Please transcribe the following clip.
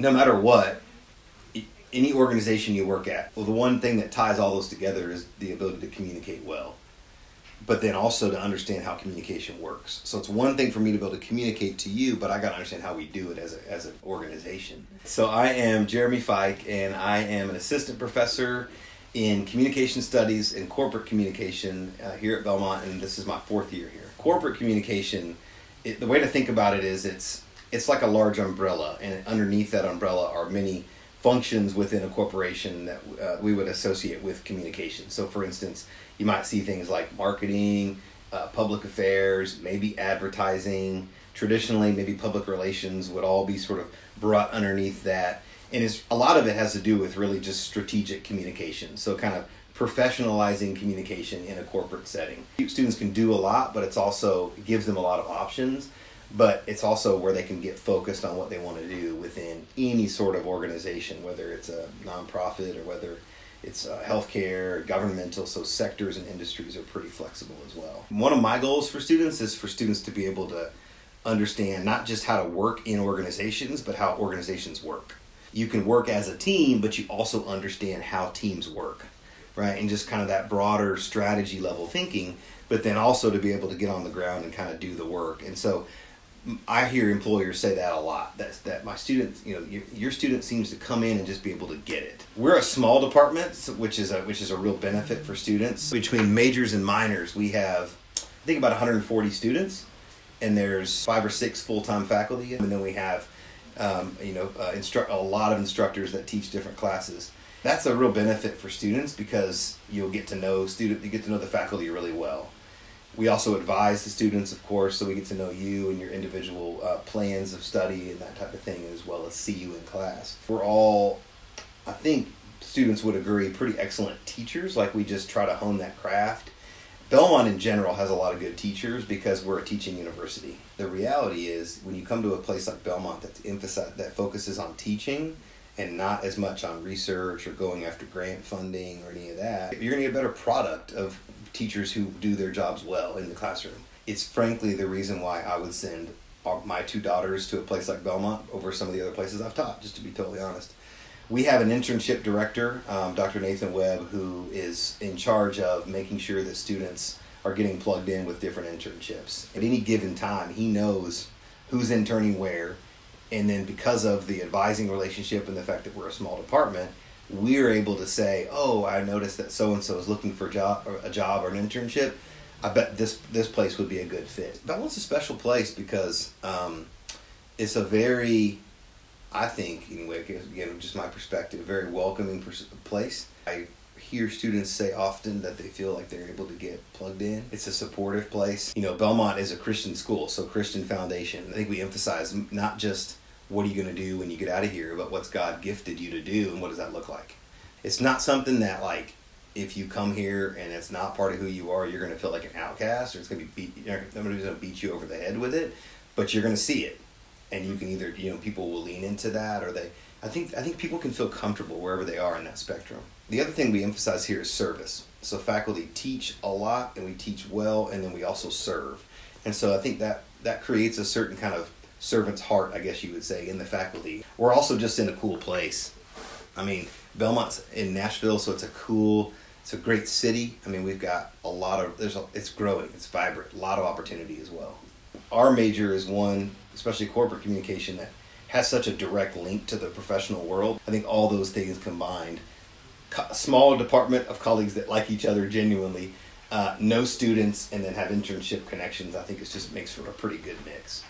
no matter what, any organization you work at, well, the one thing that ties all those together is the ability to communicate well, but then also to understand how communication works. So it's one thing for me to be able to communicate to you, but I got to understand how we do it as an organization. So I am Jeremy Fyke, and I am an assistant professor in communication studies and corporate communication here at Belmont, and this is my 4th year here. Corporate communication, the way to think about it is it's like a large umbrella, and underneath that umbrella are many functions within a corporation that we would associate with communication. So for instance, you might see things like marketing, public affairs, maybe advertising. Traditionally, maybe public relations would all be sort of brought underneath that. And a lot of it has to do with really just strategic communication. So kind of professionalizing communication in a corporate setting. Students can do a lot, but it gives them a lot of options. But it's also where they can get focused on what they want to do within any sort of organization, whether it's a nonprofit or whether it's healthcare, governmental, so sectors and industries are pretty flexible as well. One of my goals for students is for students to be able to understand not just how to work in organizations, but how organizations work. You can work as a team, but you also understand how teams work, right? And just kind of that broader strategy level thinking, but then also to be able to get on the ground and kind of do the work. And so I hear employers say that a lot. That my students, your student seems to come in and just be able to get it. We're a small department, which is a real benefit for students. Between majors and minors, we have I think about 140 students, and there's 5 or 6 full-time faculty, and then we have a lot of instructors that teach different classes. That's a real benefit for students because you get to know the faculty really well. We also advise the students, of course, so we get to know you and your individual plans of study and that type of thing, as well as see you in class. We're all, I think students would agree, pretty excellent teachers. Like, we just try to hone that craft. Belmont in general has a lot of good teachers because we're a teaching university. The reality is, when you come to a place like Belmont that focuses on teaching and not as much on research or going after grant funding or any of that, you're going to get a better product of teachers who do their jobs well in the classroom. It's frankly the reason why I would send my 2 daughters to a place like Belmont over some of the other places I've taught, just to be totally honest. We have an internship director, Dr. Nathan Webb, who is in charge of making sure that students are getting plugged in with different internships. At any given time, he knows who's interning where, and then because of the advising relationship and the fact that we're a small department, we're able to say, oh, I noticed that so-and-so is looking for a job or an internship. I bet this place would be a good fit. Belmont's a special place because it's a very, I think, anyway, again, just my perspective, very welcoming place. I hear students say often that they feel like they're able to get plugged in. It's a supportive place. Belmont is a Christian school, so Christian foundation. I think we emphasize not just what are you going to do when you get out of here, but what's God gifted you to do, and what does that look like? It's not something that, like, if you come here and it's not part of who you are, you're going to feel like an outcast, or it's going to be somebody's going to beat you over the head with it, but you're going to see it. And you can either, people will lean into that, or I think people can feel comfortable wherever they are in that spectrum. The other thing we emphasize here is service. So faculty teach a lot, and we teach well, and then we also serve. And so I think that creates a certain kind of servant's heart, I guess you would say, in the faculty. We're also just in a cool place. I mean, Belmont's in Nashville, so it's a great city. I mean, we've got it's growing, it's vibrant, a lot of opportunity as well. Our major is one, especially corporate communication, that has such a direct link to the professional world. I think all those things combined, a small department of colleagues that like each other genuinely, know students, and then have internship connections, I think it just makes for a pretty good mix.